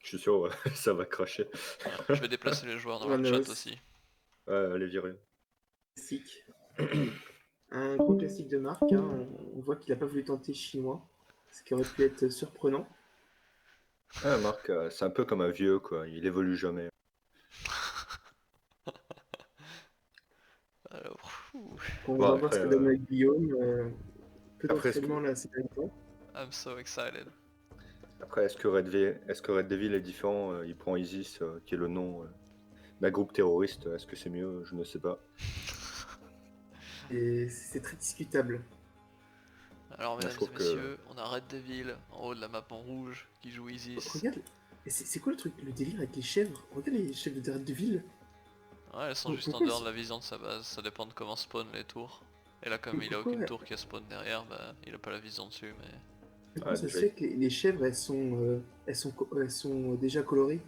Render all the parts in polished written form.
Je suis sûr, ouais, ça va cracher. Voilà. Je vais déplacer les joueurs dans le Manos. chat aussi. Ouais, allez virer. Classique. Un gros classique de Marc, hein. On voit qu'il n'a pas voulu tenter chinois, ce qui aurait pu être surprenant. Ah, Marc, c'est un peu comme un vieux, quoi. Il évolue jamais. Alors, On Bon, va voir ce que donne avec Guillaume. Peu après, d'entraînement là ces derniers temps. I'm so excited. Après, est-ce que Red Devil est différent? Il prend ISIS, qui est le nom d'un groupe terroriste. Est-ce que c'est mieux? Je ne sais pas. Et c'est très discutable. Alors, Moi, je mesdames trouve et que messieurs, on a Red Devil en haut de la map en rouge qui joue Isis. Regarde, et c'est quoi le truc, le délire avec les chèvres? Regarde les chèvres de Red Devil. Ouais, elles sont juste en Pourquoi dehors de la vision de sa base, ça dépend de comment spawn les tours. Et là, comme il a pourquoi, aucune tour qui a spawn derrière, bah il a pas la vision dessus, mais... pourquoi ah, ça se déjà, fait que les chèvres elles sont déjà colorées?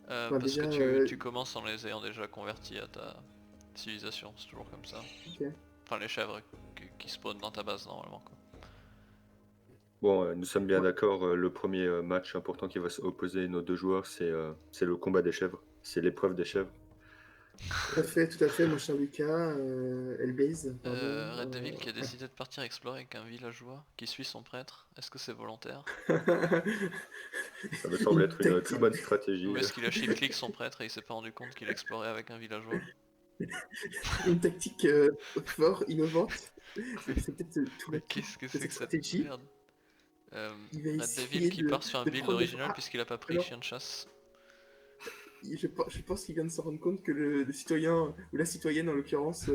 Enfin parce déjà. que tu commences en les ayant déjà convertis à ta civilisation, c'est toujours comme ça. Ok. Enfin, les chèvres qui spawnent dans ta base normalement, quoi. bon, nous sommes bien Ouais. d'accord. Le premier match important qui va opposer nos deux joueurs, c'est le combat des chèvres. C'est l'épreuve des chèvres. Tout à fait, mon cher Lucas, Elbase, pardon. Red Devil qui a décidé de partir explorer avec un villageois qui suit son prêtre, est-ce que c'est volontaire? Ça me semble être une très bonne stratégie. Ou est-ce qu'il a shift-click son prêtre et il s'est pas rendu compte qu'il explorait avec un villageois? Une tactique fort, innovante. C'est peut-être tout Mais l'atout qu'est-ce que de c'est cette que cette stratégie. merde? Il va Red Devil essayer qui part sur un de build prendre le... original Ah, puisqu'il a pas pris alors, chien de chasse. je pense qu'il vient de se rendre compte que le citoyen, ou la citoyenne en l'occurrence,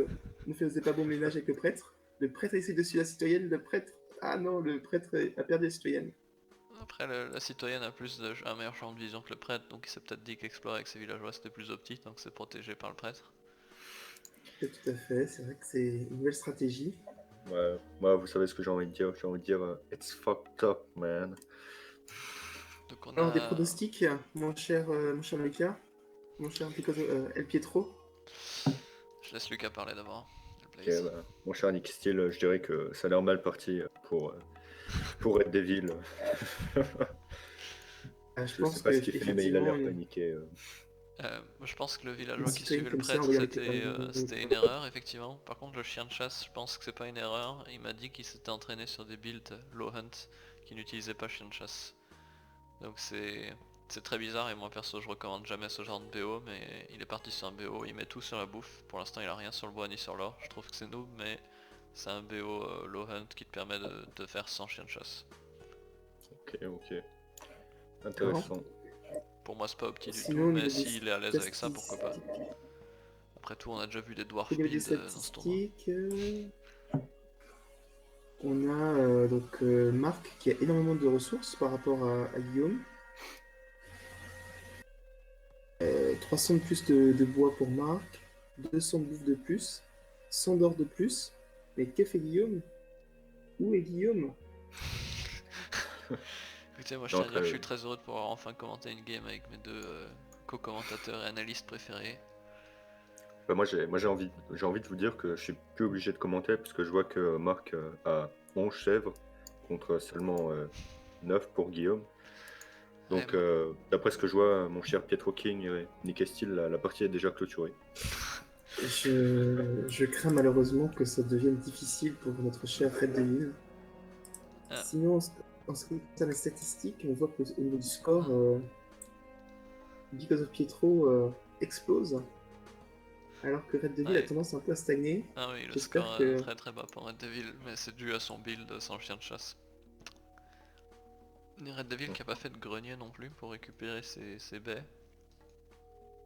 ne faisait pas bon ménage avec le prêtre. Le prêtre a essayé de suivre la citoyenne, le prêtre... Ah non, le prêtre a perdu la citoyenne. Après, la citoyenne a un meilleur champ de vision que le prêtre, donc il s'est peut-être dit qu'explorer avec ses villageois c'était plus optique, donc c'est protégé par le prêtre. Tout à fait, c'est vrai que c'est une nouvelle stratégie. Ouais, moi, vous savez ce que j'ai envie de dire. J'ai envie de dire, it's fucked up, man. Donc on Alors, des a... pronostics, mon cher Lucas, mon cher El Pietro. Je laisse Lucas parler d'abord. Ok, bah, mon cher Nick Steele, je dirais que ça a l'air mal parti pour Red Devil. Je Je sais pense pas ce qu'il fait, mais il a qu'effectivement, l'air paniqué. Moi, je pense que le une villageois qui citoyenne suivait le comme ça, prêtre envoyée avec c'était une erreur effectivement. Par contre le chien de chasse, je pense que c'est pas une erreur. Il m'a dit qu'il s'était entraîné sur des builds low hunt qui n'utilisaient pas chien de chasse. Donc c'est très bizarre et moi perso je recommande jamais ce genre de BO, mais il est parti sur un BO, il met tout sur la bouffe. Pour l'instant il a rien sur le bois ni sur l'or, je trouve que c'est noob, mais c'est un BO low hunt qui te permet de faire sans chien de chasse. Ok, ok. Alors, Intéressant. Pour moi c'est pas opti du tout, sinon, au mais niveau des s'il est à l'aise avec ça, pourquoi pas. statistiques, Après tout on a déjà vu des au dwarf niveau des build dans ce tournoi. statistiques, on a Marc qui a énormément de ressources par rapport à Guillaume. 300 de plus de bois pour Marc, 200 de bouffe de plus, 100 d'or de plus. Mais que fait Guillaume? Où est Guillaume? Écoutez, moi je tiens à Donc, dire que je suis très heureux de pouvoir enfin commenter une game avec mes deux co-commentateurs et analystes préférés. bah, j'ai envie de vous dire que je suis plus obligé de commenter parce que je vois que Marc a 11 chèvres contre seulement 9 pour Guillaume. Donc, Ouais, d'après ce que je vois, mon cher Pietro King et Nick Steele, la partie est déjà clôturée. Je crains malheureusement que ça devienne difficile pour notre cher Red Devil. Ah. Sinon, en ce qui concerne les statistiques, on voit qu'au niveau du score, Because of Pietro explose, alors que Red Devil a Ouais. tendance un peu à stagner. Ah oui, le J'espère score est que... très très bas pour Red Devil, mais c'est dû à son build sans chien de chasse. Ni Red Devil qui a pas fait de grenier non plus pour récupérer ses baies.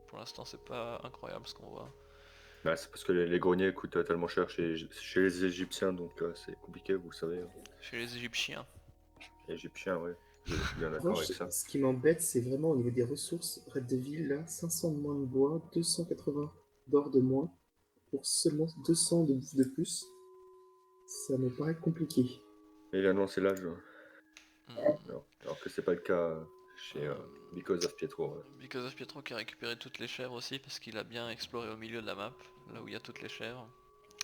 Pour l'instant c'est pas incroyable ce qu'on voit. Bah, c'est parce que les greniers coûtent tellement cher chez les Égyptiens, donc c'est compliqué, vous savez. Chez les Égyptiens. Les Égyptiens, ouais, je suis bien En d'accord revanche, avec ça. ce qui m'embête, c'est vraiment au niveau des ressources. Red Devil, là, 500 de moins de bois, 280 d'or de moins, pour seulement 200 de bouffe de plus. Ça me paraît compliqué. Et il a annoncé l'âge, Hmm. alors que c'est pas le cas chez Because of Pietro. Ouais. Because of Pietro qui a récupéré toutes les chèvres aussi parce qu'il a bien exploré au milieu de la map, là où il y a toutes les chèvres.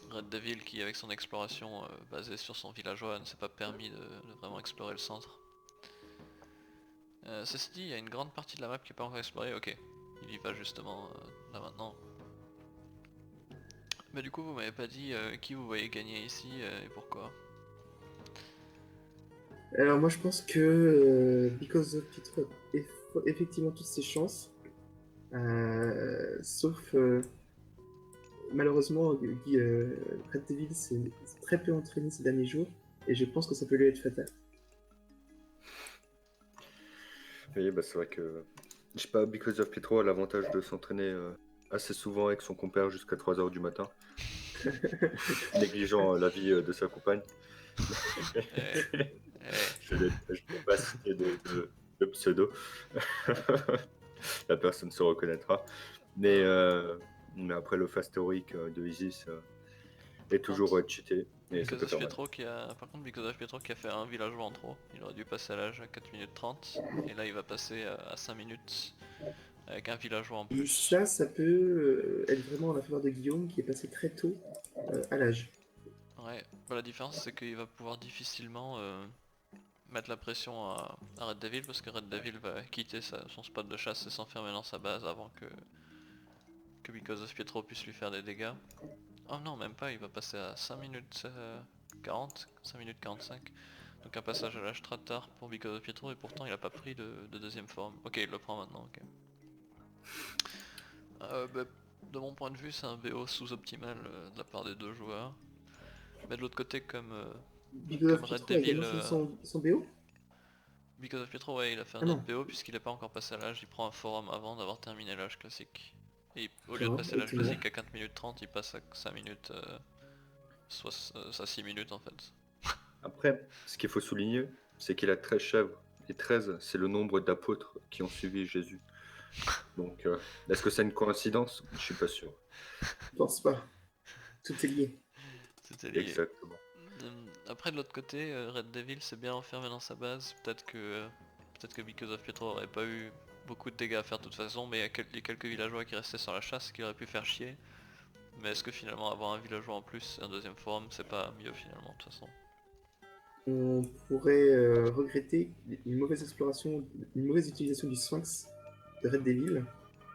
Red Devil qui avec son exploration basée sur son villageois ne s'est pas permis de vraiment explorer le centre. Ceci dit, il y a une grande partie de la map qui est pas encore explorée. Ok, il y va justement là maintenant. Mais du coup, vous m'avez pas dit qui vous voyez gagner ici et pourquoi. Alors moi je pense que Because of Pietro a effectivement toutes ses chances, sauf malheureusement Red Devil s'est très peu entraîné ces derniers jours et je pense que ça peut lui être fatal. Oui, bah, c'est vrai que, je sais pas, Because of Pietro a l'avantage de s'entraîner assez souvent avec son compère jusqu'à 3h du matin, négligeant la vie de sa compagne. Je vais pas citer de pseudo. La personne se reconnaîtra. Mais après, le fast théorique de Isis est toujours cheaté. Et ça Because peut of faire mal. Pietro par contre, Because of Pietro qui a fait un villageois en trop. Il aurait dû passer à l'âge à 4 minutes 30. Et là, il va passer à 5 minutes avec un villageois en Et plus. ça peut être vraiment en la faveur de Guillaume qui est passé très tôt à l'âge. Ouais, bah, la différence c'est qu'il va pouvoir difficilement mettre la pression à Red Devil parce que Red Devil va quitter son spot de chasse et s'enfermer dans sa base avant que Because of Pietro puisse lui faire des dégâts. Oh non, même pas, il va passer à 5 minutes 40, 5 minutes 45. Donc un passage à l'âge très tard pour Because of Pietro et pourtant il a pas pris de deuxième forme. Ok, il le prend maintenant, ok. Bah, de mon point de vue, c'est un BO sous-optimal de la part des deux joueurs. Mais de l'autre côté, Because comme of Red Pietro a Devil, également fait son BO. Because of Pietro, ouais, il a fait Ah un autre non, BO puisqu'il est pas encore passé à l'âge, il prend un forum avant d'avoir terminé l'âge classique. Et au lieu de d'accord, passer l'âge étonnant. classique à 4 minutes 30, il passe à 5 minutes, soit à 6 minutes en fait. Après, ce qu'il faut souligner, c'est qu'il a 13 chèvres. Et 13, c'est le nombre d'apôtres qui ont suivi Jésus. Donc, est-ce que c'est une coïncidence? Je suis pas sûr. Je pense pas. Tout est lié. C'était lié. Exactement. Après de l'autre côté, Red Devil s'est bien enfermé dans sa base, peut-être que Because of Pietro aurait pas eu beaucoup de dégâts à faire de toute façon, mais il y a quelques villageois qui restaient sur la chasse qui auraient pu faire chier. Mais est-ce que finalement avoir un villageois en plus et un deuxième forum c'est pas mieux finalement de toute façon? On pourrait regretter une mauvaise exploration, une mauvaise utilisation du Sphinx de Red Devil.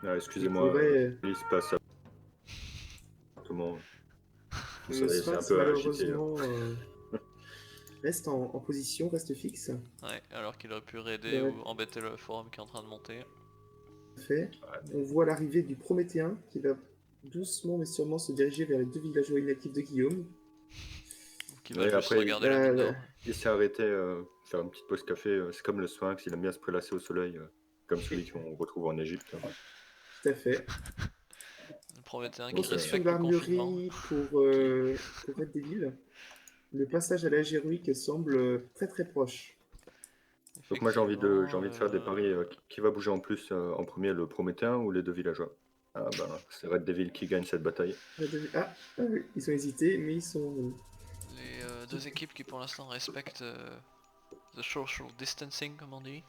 Ah, Il excusez-moi, pourrait. il se passe appartement. Le C'est un Sphinx, peu agité. malheureusement, reste en position, reste fixe. Ouais, alors qu'il aurait pu raider Le Red ou embêter le forum qui est en train de monter. fait. On voit l'arrivée du Prométhéen qui va doucement mais sûrement se diriger vers les deux villageois inactifs de Guillaume. Qui va Ouais, juste après, regarder la mine d'or. il s'est arrêté faire une petite pause café. C'est comme le Sphinx, il aime bien se prélasser au soleil, comme celui qu'on retrouve en Égypte. Tout à fait. Le Prométhéen qui Construction respecte le confinement. d'armurerie pour Red Devil. Le passage à l'âge héroïque semble très très proche. Donc moi j'ai envie de faire des paris. Effectivement, Qui va bouger en plus en premier, le Prométhéen ou les deux villageois? Ah ben, c'est Red Devil qui gagne cette bataille. Ah oui, ils ont hésité, mais ils sont. les deux équipes qui pour l'instant respectent the social distancing comme on dit.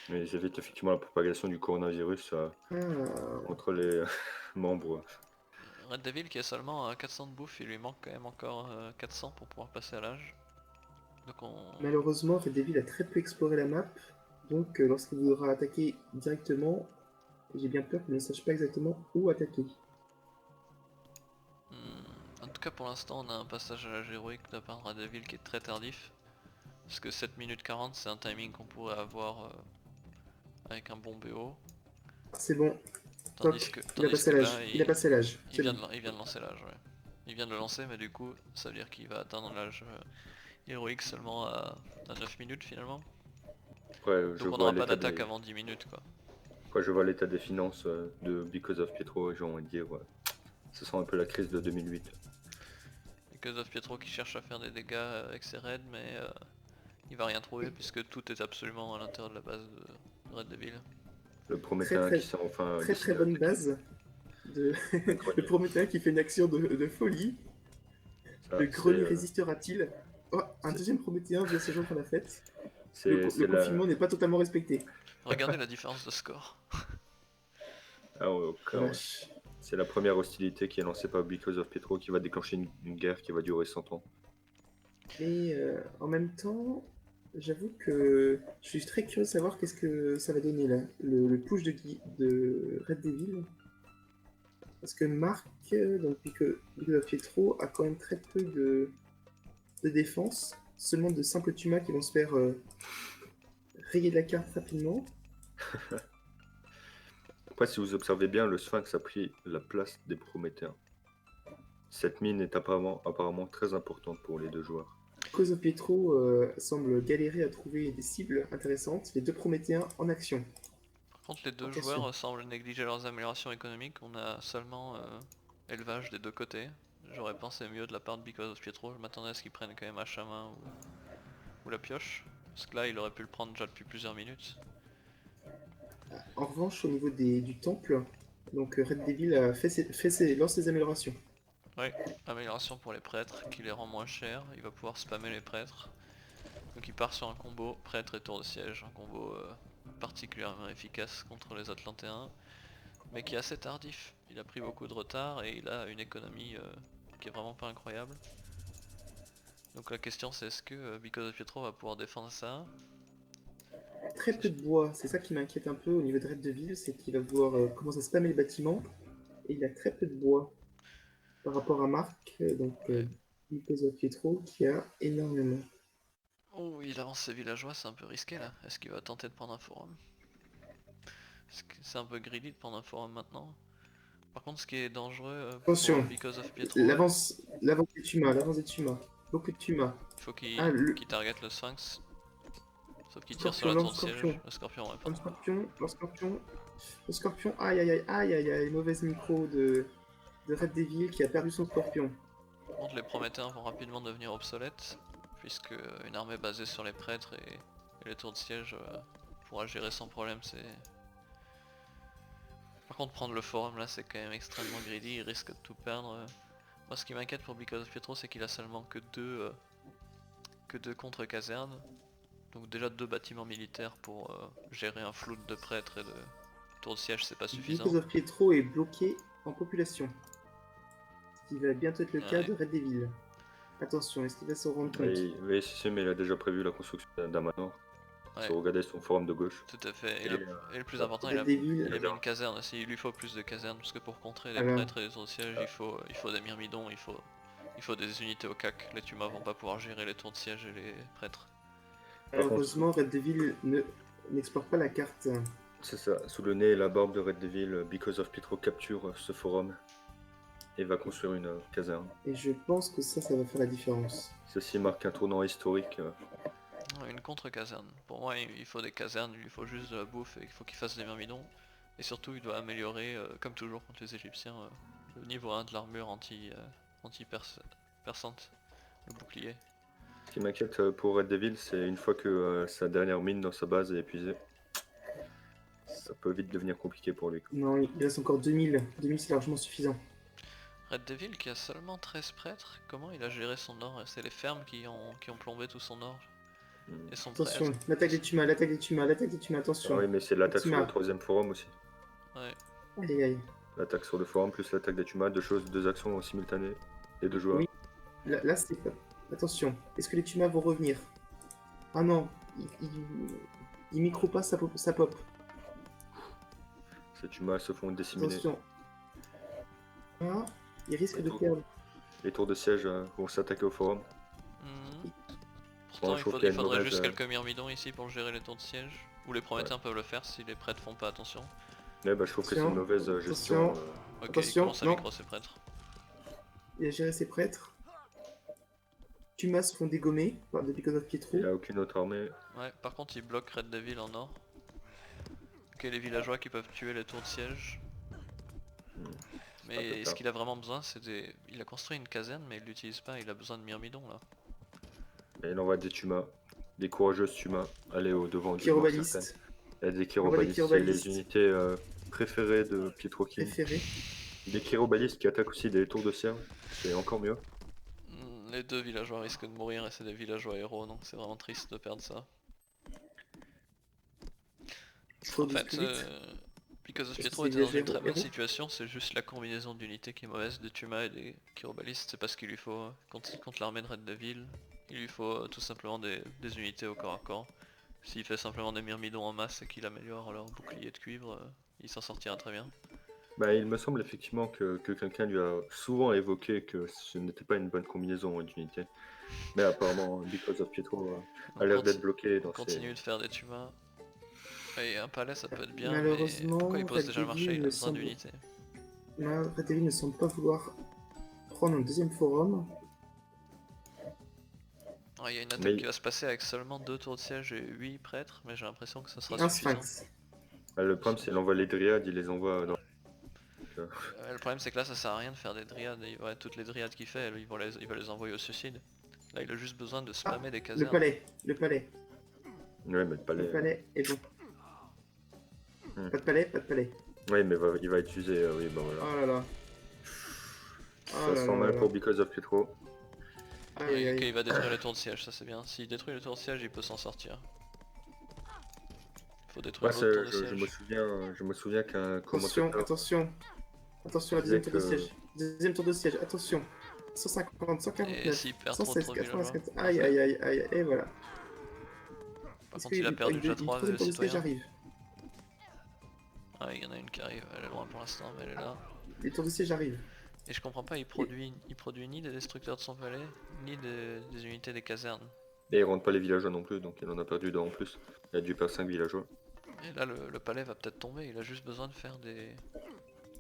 Mais ils évitent effectivement la propagation du coronavirus Ah, entre les membres. Red Devil qui est seulement à 400 de bouffe, il lui manque quand même encore 400 pour pouvoir passer à l'âge. Donc on... malheureusement, Red Devil a très peu exploré la map, donc lorsqu'il voudra attaquer directement, j'ai bien peur qu'il ne sache pas exactement où attaquer. En tout cas pour l'instant on a un passage à l'âge héroïque de la part de Red Devil qui est très tardif. Parce que 7 minutes 40 c'est un timing qu'on pourrait avoir avec un bon BO. C'est bon, Tandis toc, que, il a tandis passé que l'âge. là Il a passé l'âge, il c'est vient, bon. il vient de lancer l'âge, ouais. Il vient de le lancer mais du coup ça veut dire qu'il va atteindre l'âge héroïque seulement à 9 minutes finalement. Après, je Donc on vois n'aura pas l'état d'attaque des... avant 10 minutes quoi. Après, je vois l'état des finances de Because of Pietro et j'ai envie de dire, ouais, ce sent un peu la crise de 2008. Et que Zof Pietro qui cherche à faire des dégâts avec ses raids mais il va rien trouver puisque tout est absolument à l'intérieur de la base de Red Devil. Le Très Prométhéen très qui s'est enfin très très décidé à bonne attaquer. base. De... Un le grenier. Prométhéen qui fait une action de folie. Ça, Le grenier résistera-t-il? Oh, un c'est- deuxième Prométhéen vient se joindre à la fête. Le c'est la... confinement n'est pas totalement respecté. Regardez la différence de score. Ah ouais, La ouais. vache. C'est la première hostilité qui est lancée par Because of Pietro qui va déclencher une guerre qui va durer 100 ans. Mais en même temps, J'avoue que je suis très curieux de savoir qu'est-ce que ça va donner là, le push de Red Devil. Parce que Marc, donc Pico Pietro, a quand même très peu de défense, seulement de simples tumas qui vont se faire rayer de la carte rapidement. Après, si vous observez bien, le Sphinx a pris la place des Prométhéens. Cette mine est apparemment très importante pour les deux joueurs. Cause of Pietro semble galérer à trouver des cibles intéressantes, les deux Prométhéens en action. Par contre les deux Attention. joueurs semblent négliger leurs améliorations économiques, on a seulement élevage des deux côtés. J'aurais pensé mieux de la part de Because of Pietro, je m'attendais à ce qu'ils prennent quand même Hachaman ou la pioche. Parce que là il aurait pu le prendre déjà depuis plusieurs minutes. En revanche, au niveau du temple, donc Red Devil lance ses améliorations. Ouais, amélioration pour les prêtres qui les rend moins chers, il va pouvoir spammer les prêtres. Donc il part sur un combo prêtre et tour de siège, un combo particulièrement efficace contre les Atlantéens, mais qui est assez tardif. Il a pris beaucoup de retard et il a une économie qui est vraiment pas incroyable. Donc la question c'est est-ce que Because of Pietro va pouvoir défendre ça? Très peu de bois, c'est ça qui m'inquiète un peu au niveau de Red Devil, c'est qu'il va vouloir commencer à spammer les bâtiments, et il a très peu de bois par rapport à Marc, Ouais. Because of Pietro, qui a énormément. Oh il avance ses villageois, c'est un peu risqué là. Est-ce qu'il va tenter de prendre un forum? C'est un peu greedy de prendre un forum maintenant. Par contre ce qui est dangereux pour Attention, Because of Pietro, l'avance des Tumas, beaucoup de Tumas. il faut qu'il Ah, le target le Sphinx. Sauf qu'il tire sur scorpion, la tour lance de scorpion, siège, le scorpion ouais lance pardon. scorpion, lance scorpion, le scorpion, aïe aïe, mauvaise micro de Red Devil qui a perdu son scorpion. Par contre les Prométhéens vont rapidement devenir obsolètes, puisque une armée basée sur les prêtres et les tours de siège pourra gérer sans problème. Par contre prendre le forum là c'est quand même extrêmement greedy, il risque de tout perdre. Moi ce qui m'inquiète pour Because of Pietro c'est qu'il a seulement que deux contre-casernes. Donc déjà deux bâtiments militaires pour gérer un flou de prêtres et de tours de siège c'est pas suffisant. Because of Pietro est bloqué en population. Ce qui va bientôt être le cas Ouais. de Red Devil. Attention, est-ce qu'il va se rendre compte? Oui, si, mais il a déjà prévu la construction d'un manoir. Ouais. Si vous regardez son forum de gauche. Tout à fait, et, Et, le plus important, Red Devil, il a mis une caserne aussi, il lui faut plus de casernes, parce que pour contrer les alors, prêtres et les tours de siège, il faut des myrmidons, il faut des unités au CAC. Les Tumas vont pas pouvoir gérer les tours de siège et les prêtres. heureusement, Red Devil n'explore pas la carte. C'est ça, sous le nez et la barbe de Red Devil, Because of Pietro capture ce forum et va construire une caserne. Et je pense que ça va faire la différence. Ceci marque un tournant historique. Une contre-caserne. Pour moi, il faut des casernes, il lui faut juste de la bouffe et il faut qu'il fasse des myrmidons. Et surtout, il doit améliorer, comme toujours contre les Égyptiens, le niveau 1 de l'armure anti-perçante, le bouclier. Ce qui m'inquiète pour Red Devil, c'est une fois que sa dernière mine dans sa base est épuisée, ça peut vite devenir compliqué pour lui. Non, il reste encore 2000. 2000, c'est largement suffisant. Red Devil qui a seulement 13 prêtres, comment il a géré son or? C'est les fermes qui ont plombé tout son or et son prêtre. Attention, l'attaque des Tumas, attention. Ah oui, mais c'est l'attaque sur le Tuma. troisième forum aussi. Ouais. Aïe aïe. L'attaque sur le forum plus l'attaque des Tumas, deux actions simultanées des deux joueurs. Oui. Là c'est pas. Attention, est-ce que les Tumas vont revenir? Ah non, il micro pas, ça pop. Ces Tumas se font disséminer. Attention. Ah, il risque de perdre. Les tours de siège vont s'attaquer au forum. Pourtant, Bon, il faudrait juste quelques myrmidons ici pour gérer les tours de siège. Ou les Prométhéens peuvent le faire si les prêtres font pas attention. Ouais, bah, je trouve que c'est une mauvaise gestion. Ok, Attention, il commence à micro ses prêtres. Il a géré ses prêtres. Tumas se font dégommer de Because of Pietro. Il a aucune autre armée. Ouais, par contre, il bloque Red Devil en or. Ok, les villageois qui peuvent tuer les tours de siège. Mais ce qu'il a vraiment besoin, c'est des... Il a construit une caserne, mais il l'utilise pas, il a besoin de myrmidons là. Et il envoie des Tumas, des courageuses Tumas, aller au devant du Chirobalistes. Il y a des chirobalistes, c'est les unités préférées de Pietro King. Préféré. Des chirobalistes qui attaquent aussi des tours de siège, c'est encore mieux. Les deux villageois risquent de mourir et c'est des villageois héros, donc c'est vraiment triste de perdre ça. En fait, Because of Pietro était dans une très bonne situation, c'est juste la combinaison d'unités qui est mauvaise, des Tumas et des chirobalistes, c'est pas ce qu'il lui faut contre l'armée de Red Devil. Il lui faut tout simplement des unités au corps à corps. S'il fait simplement des myrmidons en masse et qu'il améliore leur bouclier de cuivre, il s'en sortira très bien. Bah, il me semble effectivement que quelqu'un lui a souvent évoqué que ce n'était pas une bonne combinaison d'unités. Mais apparemment, Because of Pietro a Donc l'air d'être bloqué on dans ses... continue de faire des tumas. Et un palais ça peut être bien, mais Malheureusement, pourquoi il pose déjà le Red marché? Devil Il a ne besoin semble... d'unités. Red Devil ne semble pas vouloir prendre un deuxième forum. Il y a une attaque Mais qui va se passer avec seulement 2 tours de siège et 8 prêtres, mais j'ai l'impression que ce sera Et un suffisant. sphinx. le problème, c'est qu'il envoie les dryades, il les envoie dans... Le problème c'est que là ça sert à rien de faire des dryades, toutes les dryades qu'il fait, il va les envoyer au suicide. Là il a juste besoin de spammer des Le casernes. palais, le palais. Ouais, mais le palais... Le palais est bon. Hmm. Pas de palais, pas de palais. Oui, mais il va utiliser... oui, bah voilà. Oh là là. Ça Oh là sent là mal là pour là. Because of Pietro. Aïe, aïe, Ok, aïe. il va détruire les tours de siège, ça c'est bien. S'il détruit les tours de siège, il peut s'en sortir. Faut détruire Moi, l'autre tour de je me souviens qu'un Attention, commentateur... attention. Attention, la disait deuxième tour de que- siège. Deuxième tour de siège, attention. 150, Et 149, s'il perd trop 116, de villageois. 95. Aïe, aïe, aïe, aïe. Et voilà. Par Est-ce contre il a perdu déjà 3 troisième tour de siège citoyens. arrive. Ah il y en a une qui arrive, elle est loin pour l'instant mais elle est là. Les tours de siège arrivent. Et je comprends pas, il produit ni des destructeurs de son palais, ni des unités des casernes. Et il rentre pas les villageois non plus, donc il en a perdu 2 en plus. Il a dû perdre 5 villageois. Et là le palais va peut-être tomber, il a juste besoin de faire des...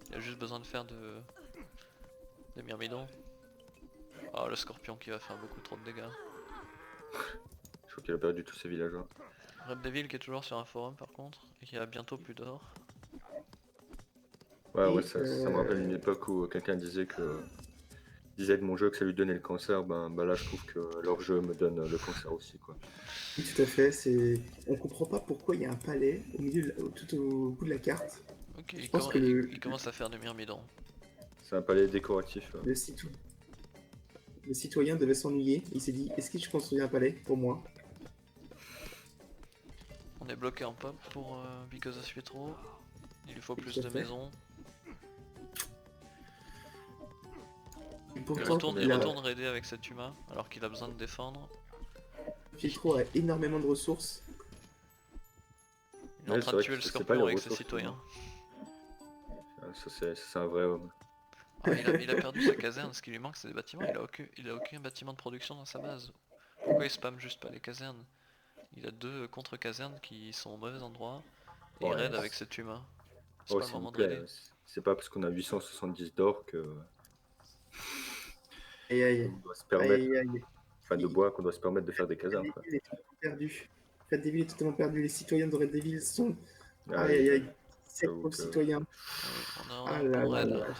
Il a juste besoin de faire des myrmidons. Ah le scorpion qui va faire beaucoup trop de dégâts. Je crois qu'il a perdu tous ses villageois. Red Devil qui est toujours sur un forum par contre, et qui a bientôt plus d'or. Ouais, Et, ça me rappelle une époque où quelqu'un disait de mon jeu que ça lui donnait le cancer. Ben là, je trouve que leur jeu me donne le cancer aussi, quoi. Oui, tout à fait. On comprend pas pourquoi il y a un palais au milieu, tout au bout de la carte. Ok, pense que il commence à faire des myrmidons. C'est un palais décoratif. Le citoyen devait s'ennuyer. Il s'est dit, est-ce que je construis un palais pour moi? On est bloqué en pop pour Because of Pietro. Il lui faut plus Tout à de fait. maisons. Et Il pourtant, retourne raider avec cet humain alors qu'il a besoin de défendre. Pietro a énormément de ressources. Il est en Ouais, train c'est de vrai tuer que le c'est pas scorpion les avec ses ressources, citoyens. Ça, c'est un vrai homme. Ah, il a perdu sa caserne, ce qui lui manque c'est des bâtiments, il a aucun bâtiment de production dans sa base. Pourquoi il spamme juste pas les casernes? Il a 2 contre-casernes qui sont au mauvais endroit, et il Ouais. raid avec cet humain. C'est Oh, pas le s'il vous moment de plaît, raider. c'est pas parce qu'on a 870 d'or que Aïe aïe. on doit se permettre, Aïe aïe. enfin de bois, qu'on doit se permettre de faire des Red casernes, quoi. Devil est totalement perdu. Red Devil est totalement perdu. Les citoyens de Red Devil sont... Ah, Aïe aïe et- aïe. 7 j'avoue pour le que- citoyen. On a Ah un là bon là raid là là. là.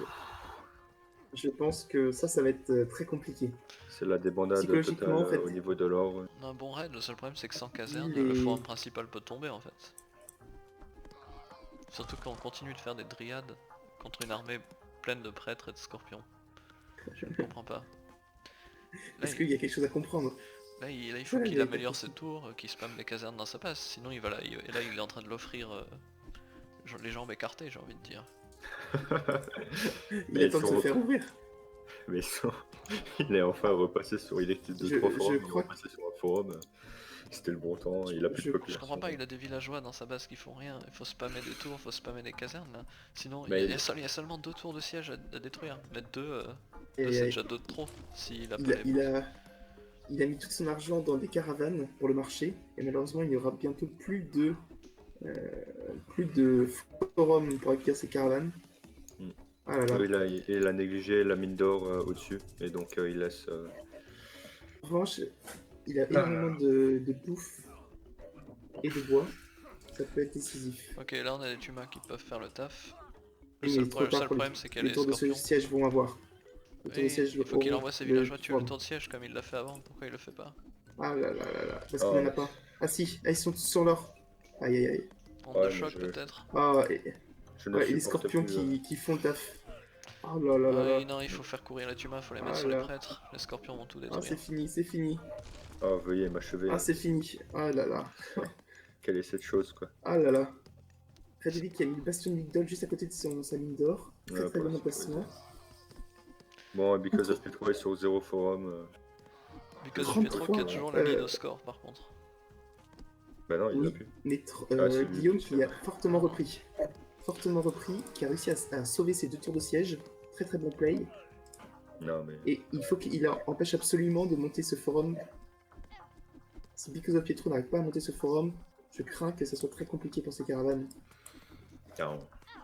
Je pense que ça va être très compliqué. C'est la débandade Psychologiquement, totale en fait. au niveau de l'or. On a un bon raid, le seul problème c'est que sans caserne, Les- le forum principal peut tomber en fait. Surtout quand on continue de faire des dryades contre une armée pleine de prêtres et de scorpions. Je ne comprends pas. Là, Est-ce qu'il y a quelque chose à comprendre? il faut Ouais, qu'il mais améliore pas ses tours, qu'il spamme les casernes dans sa base, sinon il va là, et là il est en train de l'offrir les jambes écartées j'ai envie de dire. Il Mais attend de se faire ouvrir. Mais il est enfin repassé sur... Il était Je- 2-3 je forums, il est crois repassé sur un forum. C'était le bon temps, il a plus de Je- Je population. comprends pas, il a des villageois dans sa base qui font rien, il faut spammer des tours, il faut spammer des casernes là. Sinon Mais il y a seulement 2 tours de siège à détruire, mettre 2 Et- c'est déjà 2 de trop s'il a pas les il a mis tout son argent dans des caravanes pour le marché. Et malheureusement, il n'y aura bientôt plus de forums pour accueillir ces caravanes. Mm. Ah là là. Il a négligé la mine d'or au-dessus, et donc il laisse... En revanche, il a énormément de bouffe et de bois. Ça peut être décisif. Ok, là on a des humains qui peuvent faire le taf. Mais Le il est trop seul tard pour problème c'est qu'il y a les les tours de scorpions. siège vont avoir. Les tours de Oui, siège il faut qu'il auront envoie ses le villageois tuer le forum. tour de siège comme il l'a fait avant, pourquoi il le fait pas? Ah là là là là. Parce Oh. qu'il n'en a pas. Ah si, ah, ils sont tous sur l'or. Aïe aïe aïe. Onde Ouais, de mais choc je- peut-être? Ah, Je ne ouais, et les supporte scorpions plus, qui font le taf. Oh là là là là. Oui, non, il faut faire courir les humains, faut les mettre Ah sur les là. prêtres. Les scorpions vont tout Ah, détruire. c'est fini, c'est fini. Oh, veuillez m'achever. Ah, c'est fini. Ah là là. Quelle est cette chose, quoi. Ah là là. Red Devil qui a mis le bastion de Migdol juste à côté de sa mine d'or. Très Ouais, très pour bon la emplacement. Bon, Because of Pietro est sur 0 forum. Because of 33, Pietro qui a toujours le lead au score par contre. Bah non, il l'a Oui, plus. mais c'est lui. Guillaume qui a fortement repris. Fortement repris, qui a réussi à sauver ses 2 tours de siège. Très très bon play. Non, mais. Et il faut qu'il empêche absolument de monter ce forum. Si Because of Pietro n'arrive pas à monter ce forum, je crains que ce soit très compliqué pour ces caravanes. Car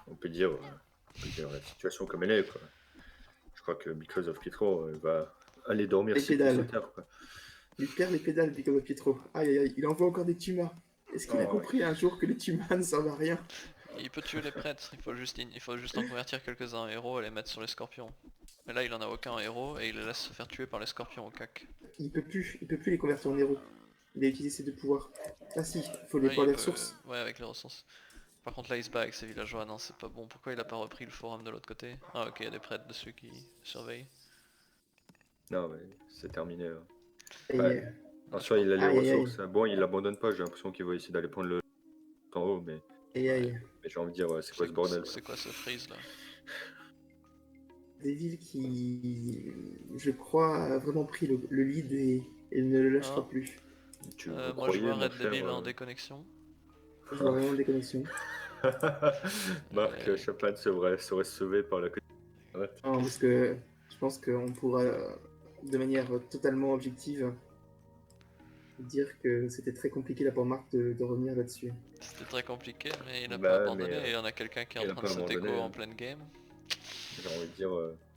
on peut dire la situation comme elle est, quoi. Je crois que Because of Pietro va aller dormir Les 6 pédales. sur terre, quoi. Il perd les pédales, Because of Pietro. Aïe aïe aïe, il envoie encore des tumas. Est-ce qu'il a Oh, compris un jour que les tumas ne servent à rien? Il peut tuer les prêtres, il faut juste en convertir quelques-uns en héros et les mettre sur les scorpions. Mais là il en a aucun en héros et il les laisse se faire tuer par les scorpions au cac. Il peut plus les convertir en héros. Il a utilisé ses 2 pouvoirs. Ah si, il faut les Ouais, pour il les peut- ressources. Ouais, avec les ressources. Par contre là il se bat avec ses villageois, non c'est pas bon. Pourquoi il a pas repris le forum de l'autre côté? Ah ok, il y a des prêtres dessus qui surveillent. Non, mais c'est terminé. Et, Ouais. En soi, il a les Aïe, aïe, aïe. ressources. Bon, il abandonne pas, j'ai l'impression qu'il va essayer d'aller prendre le en haut, mais aïe, aïe. j'ai envie de dire, c'est quoi ce bordel, quoi. C'est quoi ce freeze là? Des villes qui, je crois, a vraiment pris le lead et ne le lâchera Ah. plus. Tu vous Moi je croyez, vois mon Red cher, Devil en déconnexion. Je vois vraiment des connexions. Marc Chapman serait sauvé par la Arrête. Non, parce que je pense qu'on pourra, de manière totalement objective, dire que c'était très compliqué là pour Marc de revenir là-dessus. C'était très compliqué mais il a Bah, pas abandonné mais, et on a quelqu'un qui est il en a train de pas se déco abandonné, en hein. pleine game. J'ai envie de dire,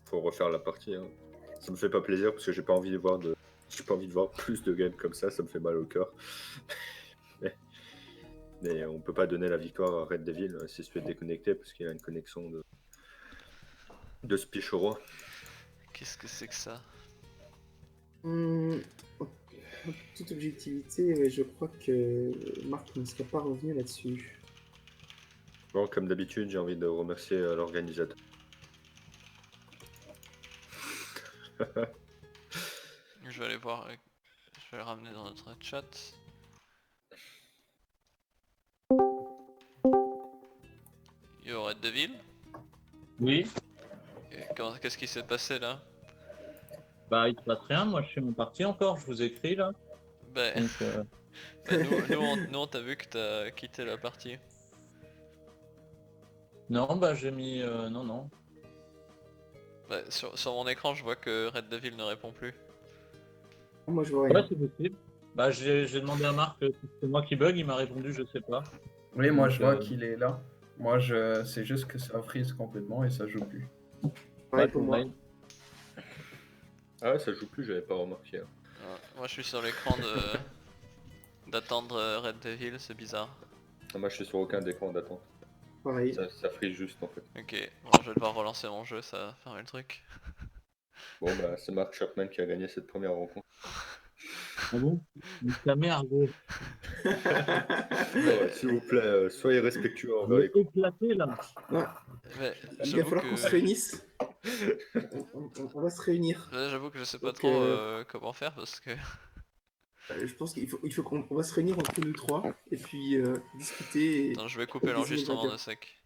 faut refaire la partie, hein. Ça me fait pas plaisir parce que j'ai pas envie de voir plus de games comme ça me fait mal au cœur. mais on peut pas donner la victoire à Red Devil s'il se fait déconnecter parce qu'il a une connexion de Spiche au roi. Qu'est-ce que c'est que ça? En toute objectivité, ouais, je crois que Marc ne serait pas revenu là-dessus. Bon, comme d'habitude, j'ai envie de remercier l'organisateur. Je vais aller voir, je vais le ramener dans notre chat. Yo Red Devil, Oui, qu'est-ce qui s'est passé là? bah il se passe rien, moi je fais mon parti encore, je vous écris là. Ben, Donc, nous on t'a vu que t'as quitté la partie. non, bah j'ai mis... non. Bah, sur mon écran je vois que Red Devil ne répond plus. Moi, je vois Ouais, rien. c'est possible. Bah j'ai demandé à Marc si c'est moi qui bug, il m'a répondu je sais pas. Oui, moi Donc, je vois qu'il est là. Moi, c'est juste que ça freeze complètement et ça joue plus. Pareil bah, pour ton moi. mail. Ah ouais, ça joue plus, j'avais pas remarqué. Ouais, moi je suis sur l'écran d'attendre Red Devil, c'est bizarre. Ah, moi, je suis sur aucun écran d'attente. Pareil. Ça frise juste en fait. Ok, bon je vais devoir relancer mon jeu, ça va fermer le truc. Bon, bah, c'est Mark Chapman qui a gagné cette première rencontre. Ah bon? Mais ta merde, gros. S'il vous plaît, soyez respectueux Je envers vais les coups. éclater là. Ouais, Mais il va j'avoue falloir qu'on se que... réunisse. On va se réunir. Là, j'avoue que je sais pas Donc, trop comment faire parce que... Je pense qu'il faut qu'on va se réunir entre nous trois et puis discuter. Attends, je vais couper désigner le l'enregistrement vainqueur. de sec.